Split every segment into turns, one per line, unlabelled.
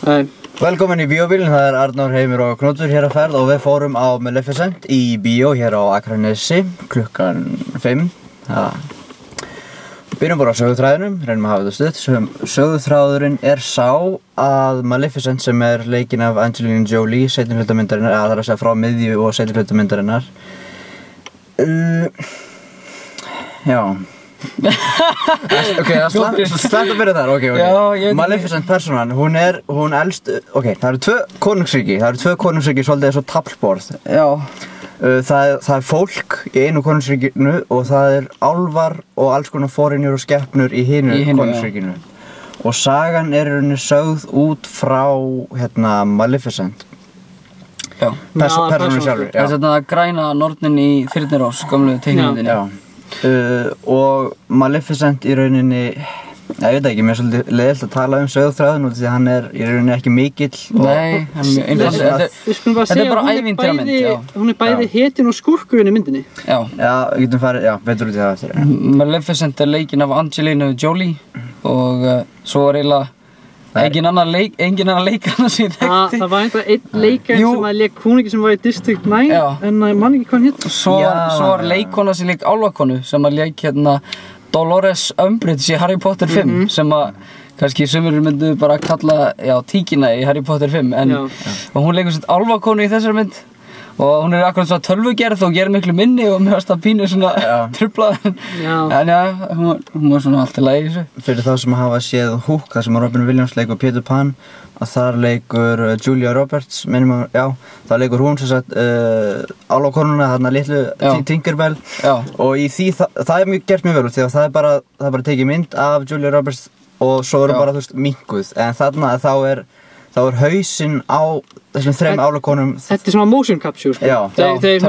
Velkomin í Bíóbílinn, það Arnór, Heimir og Knútur hér að ferð og við fórum á Maleficent í bíó hér á Akranesi klukkan 5. Byrjum bara á söguþræðinum, reynum að hafa þetta stutt. Söguþráðurinn sá að Maleficent sem leikinn af Angelina Jolie, seinni-hlutamyndarinnar, eða það að segja frá miðju og seinni-hlutamyndarinnar. Já. Ok, slæmt að byrja þar, ok. Maleficent personan, hún elst, ok, það eru tvö konungsríki, svolítið eins og taflborð. Já. Það fólk í einu konungsríkinu og það álfar og alls konar forynjur og skepnur í hinu konungsríkinu. Og sagan í rauninni sögð út frá, Maleficent.
Já.
Persónunni sjálfur, já.
Þetta græna nornin í Þyrnirós, gömlu teiknimyndinni.
Já. Og Maleficent í rauninni, ég veit ekki, mér svolítið leiðilegt að tala söguþráðinn út því að hann í rauninni ekki mikill.
Nei, hann er mjög einfalt.
Við skulum bara segja að hún bæði hetjan og skúrkurinn í myndinni.
Já.
Já, við getum farið, betur út í það eftir.
Maleficent leikinn af Angelina Jolie og svo eiginlega engin annar leikarna sem ég þekkti. Það var einhver einn leikarinn sem leik húningi sem var í District 9, en ég man ekki hvað hann hétt. Svo var leikona sem leik álfakonu sem leik Dolores Umbridge í Harry Potter 5 sem kannski sumir myndu bara kalla tíkina í Harry Potter 5 en hún leikur sér álfakonu í þessari mynd og hún akkurat svona tölvugerð og gerir miklu minni og mér varst að pínu svona trublað en hún var svona allt í lagi í þessu.
Fyrir þá sem hafa séð Hook, þar sem Robin Williams leikur Peter Pan að þar leikur Julia Roberts, þar leikur hún sem sagt álfakonuna, þarna litlu Tinkerbell og í því, það gert mjög vel út því að það er bara tekið mynd af Julia Roberts og svo eru bara, minkuð, en þarna þá er hausinn á þessum þrem álfakonum.
Þetta svona motion capture, sko. Þeir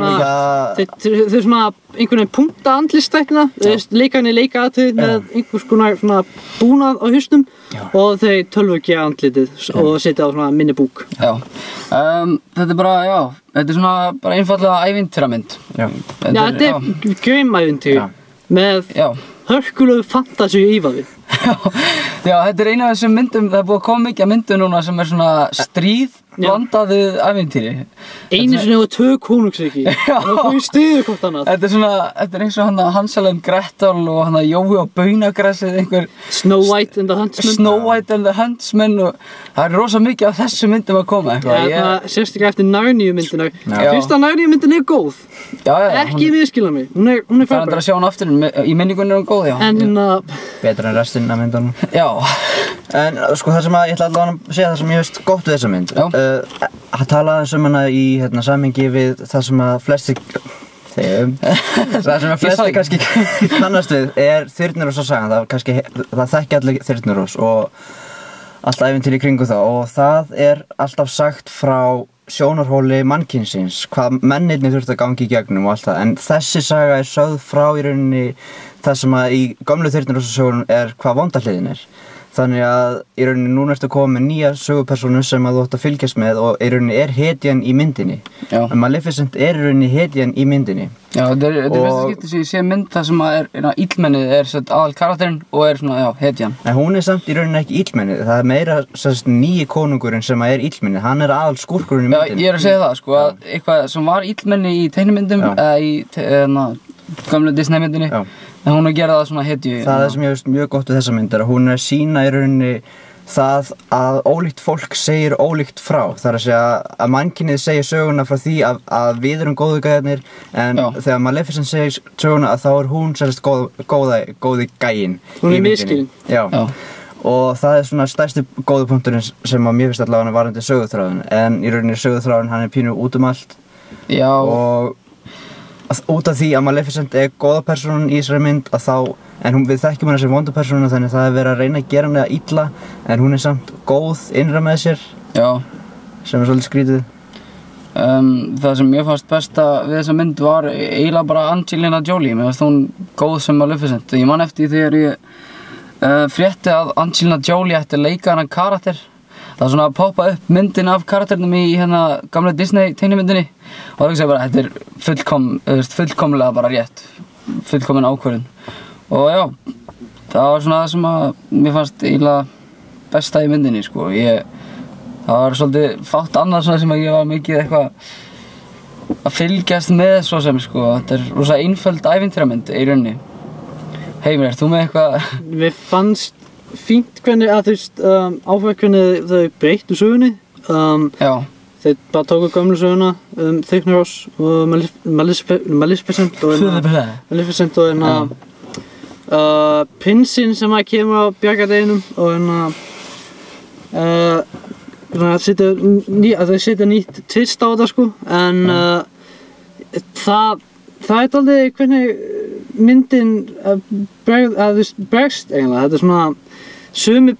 svona einhvern veginn punkta andlitsdrættina, leikarnir leika aðtrið með einhvers konar svona búnað á hausnum og þeir tölvugera andlitið og setja á svona minni búk.
Já. Þetta bara, þetta svona bara einfallega ævintýramynd.
Já, þetta grimm ævintýri með hörkulegu fantasíu ívafi.
Já, þetta eina af þessum myndum, það búið að koma mikið af myndum núna sem svona stríð blandaðið ævintýri.
Einu sinni og tvö konungsríki, og þau stríðu hvort annað.
Þetta eins og Hansel and Gretel og Jói og Baunagressið, einhver
Snow White and the Huntsman.
Snow White and the Huntsman og það rosa mikið af þessum myndum að koma.
Sérstaklega eftir Narníu-myndinar. Fyrsta Narníu-myndin góð. Ekki miskila mig, hún er frábær.
Það að sjá hún aftur, í minningunni hún góð,
Betur en restin af myndunum.
Já.
En sko það sem ég ætla allavega að segja það sem ég veist gott við þessa mynd. Að tala aðeins hana í samhengi við það sem að flestir kannski kannast við Þyrnirós og sagan. Það þekki allir Þyrnirós og allt ævintýri í kringum það og það alltaf sagt frá sjónarhóli mannkynsins, hvað mennirnir þurftu að gangi í gegnum og allt það, en þessi saga sögð frá í rauninni það sem að í gömlu Þyrniróssögunum hvað vonda hliðin Þannig að í rauninni núna ertu að koma með nýja sögupersónu sem að þú átt að fylgjast með og í rauninni hetjan í myndinni. En Maleficent í rauninni hetjan í myndinni.
Já, þetta er fyrsta skipti sem ég sé mynd þar sem að illmennið aðal karakterinn og svona, hetjan.
En hún samt í rauninni ekki illmennið, það meira nýji konungurinn sem að illmennið, hann aðal skúrkurinn í myndinni.
Já, ég að segja það, sko, að eitthvað sem var illmenni í teiknimyndum, eða í gamlu Disney-myndinni. En hún gera það svona hetju.
Það sem ég veist mjög gott við þessa mynd hún sína í rauninni það að ólíkt fólk segir ólíkt frá. Það að segja að mannkynið segir söguna frá því að við erum góðu gæjarnir en þegar Maleficent segir söguna að þá hún sérst góði gæjin.
Hún miskilin.
Já. Og það svona stærsti góðu punkturinn sem að mér finnst allavega varðandi söguþráðun. En í rauninni söguþráðun hann pínu út allt.
Já.
Og út af því að Maleficent góða persónan í þessari mynd en við þekkjum hana sem vonda persónuna þannig að það verið að reyna að gera hana illa en hún samt góð innra með sér sem svolítið skrítið.
Það sem ég fannst besta við þessa mynd var eiginlega bara Angelina Jolie, mér fannst hún góð sem Maleficent. Ég man eftir þegar ég frétti að Angelina Jolie ætti að leika hana karakter. Það svona að poppa upp myndin af karakternum í gamla Disney teiknimyndinni og það segja bara þetta fullkomlega bara rétt, fullkomin ákvörðun og það var svona það sem að mér fannst eiginlega besta í myndinni sko. það var svolítið fátt annað svona sem ég var mikið eitthvað að fylgjast með svo sem sko. Þetta rosa einföld ævintýramynd í rauninni. Heimir, ert þú með eitthvað?
Mér fannst fínt hvernig að áfæð hvernig þau breyttu sögunni.
Já.
Þeir bara tóku gömlu söguna Þyrnirós og Maleficent og prinsinn sem kemur á bjargardeginum og þau setja nýtt twist á þetta sko, en það dálítið hvernig myndin bregst eiginlega. Þetta svona sumi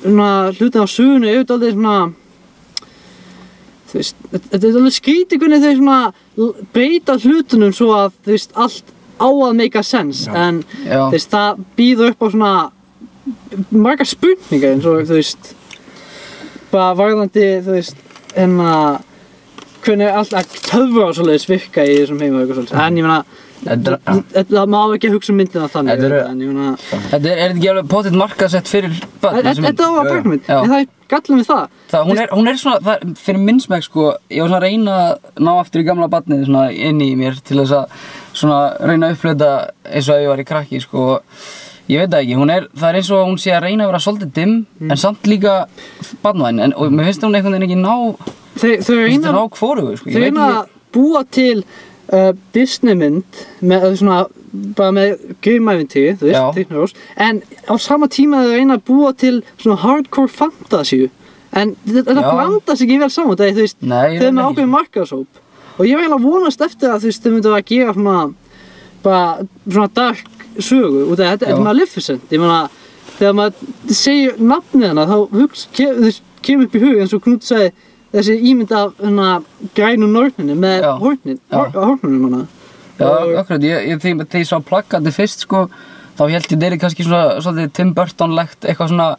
hlutin á sögunni dálítið svona, þetta alveg skrítið hvernig þau svona breyta hlutunum svo að allt á að make sense, en það býður upp á svona margar spurningar eins og bara varðandi hvernig alltaf töfra og svoleiðis virka í þessum heim og eitthvað svolítið, en ég meina það má ekki hugsa myndina þannig, en ég meina
þetta er ekki alveg potið markaðsett fyrir börn.
Þetta var barnmynd, en það er gallum við það.
Hún er svona, fyrir minn smekk sko, ég var svona að reyna að ná aftur í gamla barnið svona inni í mér til þess að svona reyna að uppleita eins og ef ég var í krakki sko. Ég veit það ekki, það er eins og hún sé að reyna að vera svolítið dimm, en samt líka barnvæn, og mér finnst hún einhvern veginn ekki ná hvorugu sko.
Þau reyna að búa til Disneymynd bara með grimævintýri, Þyrnirós, en á sama tíma þau reyna að búa til svona hardcore fantasíu, en þetta blandast ekki vel saman, þau er með ákveðin markaðshóp, og ég var eiginlega vonast eftir að þau myndu að gera svona dark sögu, og þetta er Maleficent. Ég meina, þegar maður segir nafnið hana, þá kemur upp í hug eins og Knut sagði, þessi ímynd af grænu norninni með hornunum hana.
Já, akkurat, þegar ég sá plakkandi fyrst sko, þá held ég þeirri kannski svona Tim Burton-legt eitthvað svona,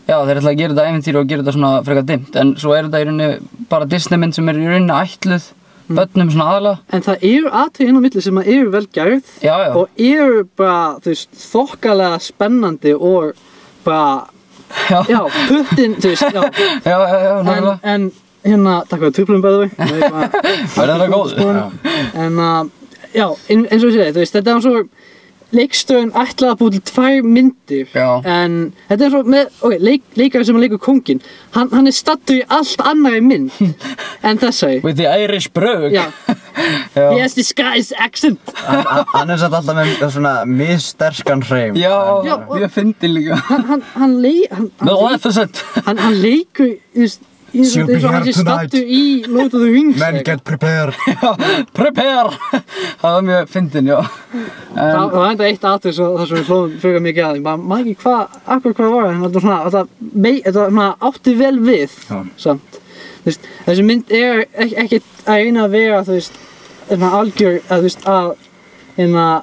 já þeir ætla að gera þetta ævintýri og gera þetta svona frekar dimmt, en svo er þetta í rauninni bara Disneymynd sem er í rauninni ætluð börnum svona aðalega. En það eru atriði inn á milli sem eru vel gerð og eru bara þokkalega spennandi og bara puttin, nákvæmlega. En takk fyrir truflun bæði verður það góð.
En eins og ég segi, þetta er svo leikstöðin ætlaði að búið til 2 myndir, en þetta er svo með leikari sem leikur kónginn, hann er stattur í allt annari mynd en þessari.
With the Irish brogue.
He has disguised accent.
Hann er satt alltaf með svona missterskan hreim.
Já, ég fyndi líka.
Hann leikur
She'll be here tonight.
Í Lord of the Rings.
Men get prepared.
Prepare. Það var mjög fyndin, já.
Það var enda eitt atrið þar sem við hlóðum fyrir mikið að. Ég maður ekki hvað var, en þetta átti vel við samt. Þessi mynd er ekki að reyna að vera algjör að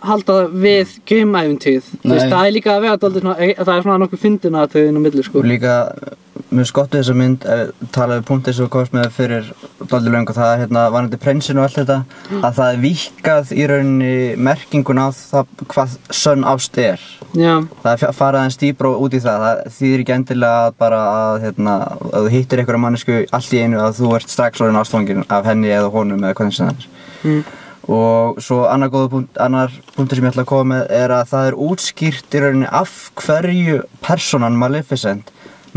halda við grimævintýrið. Það er líka að vera það er svona nokkuð fyndin atrið inn á milli sko.
Líka mjög skott við þessa mynd, talaði punktið sem við komast með fyrir dálítið löngu, það er varandi prinsinn og allt þetta, að það er víkkað í rauninni merkingun á það hvað sönn ást er. Það er farið aðeins dýpra út í það þýðir ekki endilega bara að þú hittir einhverja mannesku allt í einu að þú ert strax orðinn ástfanginn af henni eða honum eða hvernig sem það er. Og svo annar punktur sem ég ætla að koma með er að það er útskýrt í rauninni af hverju persónan Maleficent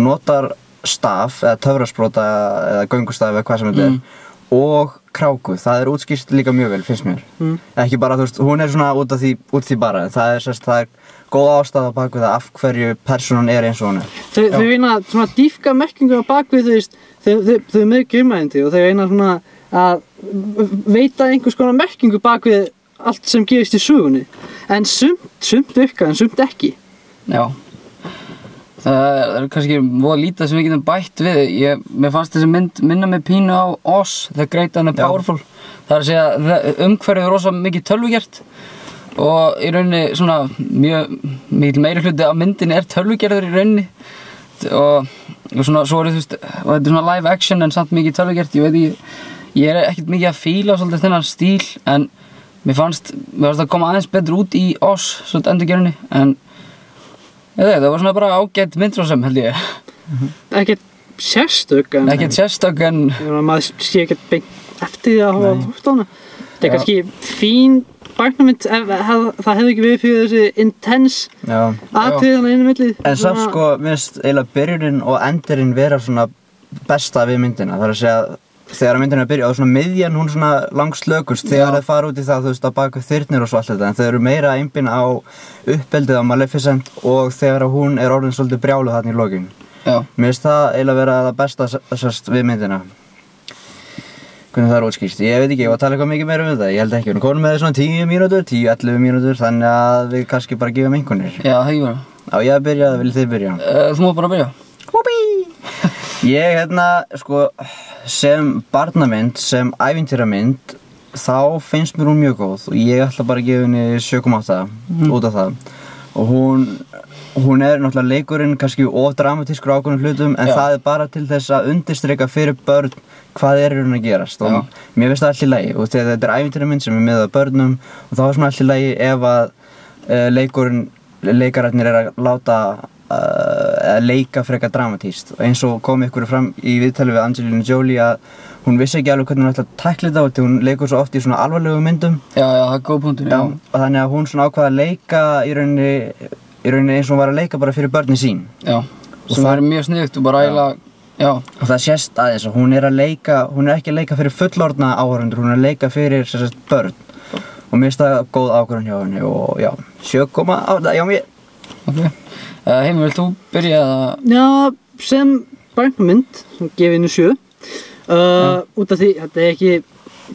notar staf eða töfrasprota eða göngustaf eða hvað sem þetta er og kráku, það er útskýrt líka mjög vel finnst mér. Ekki bara hún er svona út því bara, það er góð ástæða bak við það af hverju persónan er eins og hún er.
Þau reyna svona dýpka merkingu á bak við þau með grimævintýri og þau reyna svona að veita einhvers konar merkingu bak við allt sem gerist í sögunni, en sumt virkar en sumt ekki.
Já. Það er kannski voða lítið sem við getum bætt við. Mér fannst þessi mynd minna mig pínu á Oz, The Great and the Powerful. Það er að segja umhverfið er rosa mikið tölvugjert og í rauninni svona mjög mikil meiri hluti af myndinni er tölvugerður í rauninni og svona svo er og þetta er svona live action en samt mikið tölvugjert. Ég er ekkert mikið að fíla svolítið þennan stíl, en mér fannst að koma aðeins betur út í Oz svona endurgerðinni, en það var svona bara ágætt mynd svo sem held ég.
Ekkert sérstök en...
Ekkert sérstök en...
Maður sé ekkert beint eftir því að hafa hort á hana. Það kannski fín barnamynd ef það hefði ekki verið fyrir þessi intense atriðana inn í millið.
En samt sko, mér finnst eiginlega byrjunin og endurinn vera svona besta við myndina. Það er að segja, þegar myndin er að byrja og svona miðjan hún svona langslökust þegar það fara út í það, þú veist, á baku þyrnir og svo allt þetta, en þau eru meira að einblína á uppeldið á Maleficent og þegar hún er orðin svolítið brjáluð þarna í lokin. Mér finnst það eiginlega vera það besta við myndina. Hvernig það er útskýrt. Ég veit ekki, ég var að tala eitthvað mikið meira um þetta, ég held ekki. Við erum komin með svona 10 mínútur, 10-11 mínútur, þannig að við kannski bara gefum einhvernir.
Já, það ekki bara.
Á ég að byrja, viljið þið byrja?
Þú má bara byrja.
Húpí! Ég sko, sem barnamynd, sem ævintýramynd, þá finnst mér hún mjög góð og ég ætla bara að gefa henni 7,8 út af það. Og hún er náttúrulega leikurinn kannski of dramatískur á ákveðnum hlutum en það er bara til þess að undirstrika fyrir börn hvað er að gerast og mér finnst það allt í lagi og þetta er ævintýramynd sem er með að börnum og þá er svona allt í lagi ef að leikararnir er að láta leika frekar dramatískt og eins og kom ykkur fram í viðtali við Angelina Jolie að hún vissi ekki alveg hvernig hún ætla að tækla þetta og hún leikur svo oft í svona alvarlegum myndum.
Já, það er góð punktur,
og þannig að hún svona ákvað að leika í rauninni eins og hún var að leika bara fyrir börnin sín.
Já, sem er mjög sniðugt og bara eiginlega, já. Og
það sést aðeins að hún er ekki að leika fyrir fullorðna áhorfendur, hún er að leika fyrir sem börn. Og mér finnst það góð ákvörðun hjá henni og já, 7,8 hjá mér.
Ok. Heimir, vilt þú byrja að...
Já, sem barnamynd, gefið henni 7. Út af því, þetta er ekki,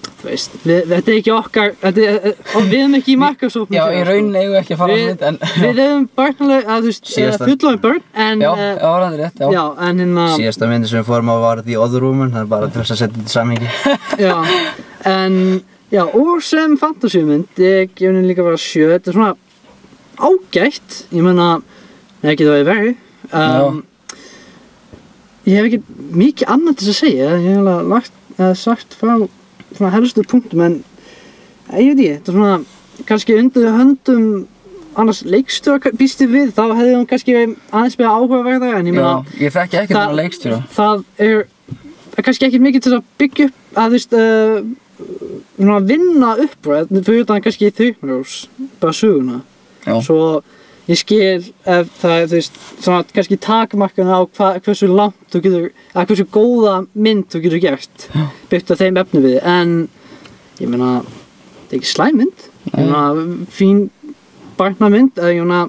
þú veist, þetta er ekki okkar, við erum ekki í markaðsóknum.
Já, í rauninni eigum við ekki að fara á mynd, en...
Við erum barnalega, þú veist, fullorðin börn, en...
Já, það er rétt, já.
Já, en hérna...
Síðasta myndi sem við fórum á var The Other Woman, það er bara til þess að setja þetta í samhengi.
Já, en, já, og sem fantasíumynd, ég gef henni líka bara 7, þetta er svona ágætt, ég meina, ekki það er verið. Ég hef ekki mikið annað til að segja, ég hef sagt frá svona helstu punktum en ég veit ekki, þetta er svona kannski undir höndum annars leikstjóra býstu við, þá hefði hún kannski aðeins beðið áhugaverðara en ég meina...
Já, ég þekki ekkert um leikstjóra.
Það er kannski ekki mikið til að byggja upp að þú veist, svona vinna uppræð, fyrir utan kannski Þyrnirós, bara söguna.
Já.
Svo ég skil ef það er, þú veist, svona kannski takmarkana á hversu langt þú getur, eða hversu góða mynd þú getur gert, byggt á þeim efni við, en ég meina, þetta er ekki slæm mynd, ég meina, fín barnamynd, ég meina,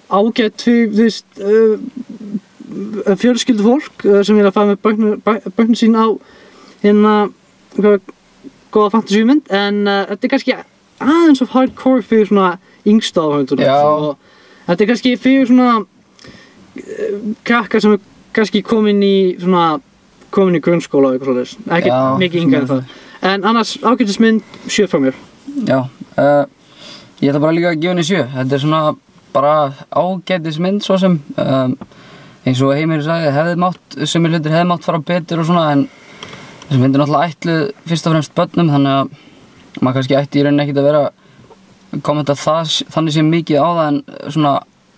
ágætt fyrir, þú veist, fjölskyldu fólk sem vilja fara með börnin sín á hérna, góða fantasíumynd, en þetta er kannski aðeins of hardcore fyrir svona yngsta áhörðunum og þetta er kannski fyrir svona krakkar sem er kannski komin í grunnskóla og eitthvað svoleiðis, ekki mikið yngri en það. En annars ágætismynd 7 frá mér.
Já, ég ætla bara líka að gefa henni 7. Þetta er svona bara ágætismynd svo sem eins og Heimir sagði, sumir hlutir hefði mátt fara betur og svona en þessi mynd er náttúrulega ætluð fyrst og fremst börnum þannig að maður kannski ætti í rauninni ekkert að vera kommenta þannig sé mikið á það en svona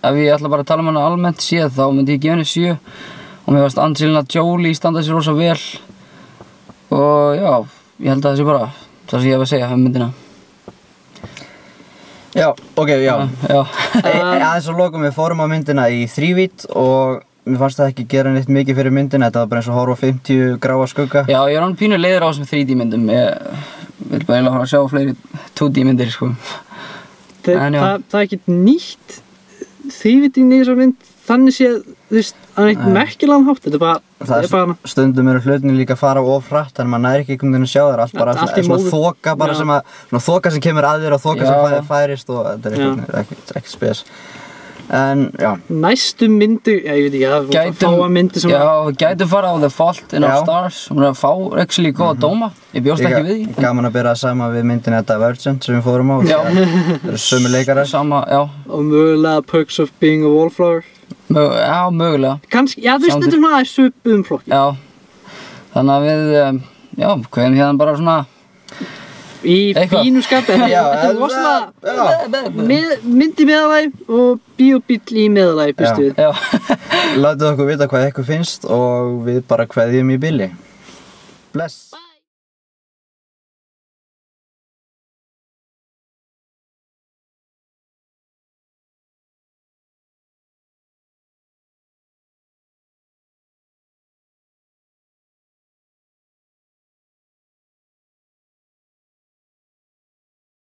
ef ég ætla bara að tala um hana almennt séð þá myndi ég gefa henni 7 og mér fannst Angelina Jolie standa sér rosa vel og já, ég held að það sé bara það sem ég hef að segja um myndina.
Já, ok, já. Aðeins að lokum við fórum á myndina í þrívídd og mér fannst það ekki gera neitt mikið fyrir myndina, þetta var bara eins og horfa 50 gráa skugga. Já,
ég er hann pínu leiður á þessum 3D myndum, ég vil bara eiginlega fara að sjá fleiri 2D myndir sko.
Það er ekkert nýtt þrívíddin í þessar mynd, þannig séð, þú veist, að neitt merkilegan hátt, þetta er bara...
Stundum eru hlutinni líka að fara of hratt, þannig að maður næri ekki einhvern veginn að sjá það, allt bara svona þoka bara sem að, svona þoka sem kemur að þér og þoka sem færist og þetta er ekki spes. En, já.
Næstu myndir, ég veit ekki, það er fáa myndir sem...
Já, við gætum fara á The Fault in Our Stars, hún er að fá actually góða dóma, ég bjóst ekki við því.
Gaman að byrja sama við myndina Divergent sem við fórum á, það eru sömu leikarar.
Sama, já.
Og mögulega Perks of Being a Wallflower.
Já, mögulega.
Kannski, já, þú veist, þetta er svona aðeins svipum flokki.
Já, þannig að við, já, hvernig hérna bara svona...
Í fínu skapi, þetta er rosalega myndi meðalæg og bíóbíll í meðalæg, býstu við.
Já,
Látið okkur vita hvað ykkur finnst og við bara kveðjum í bili. Bless!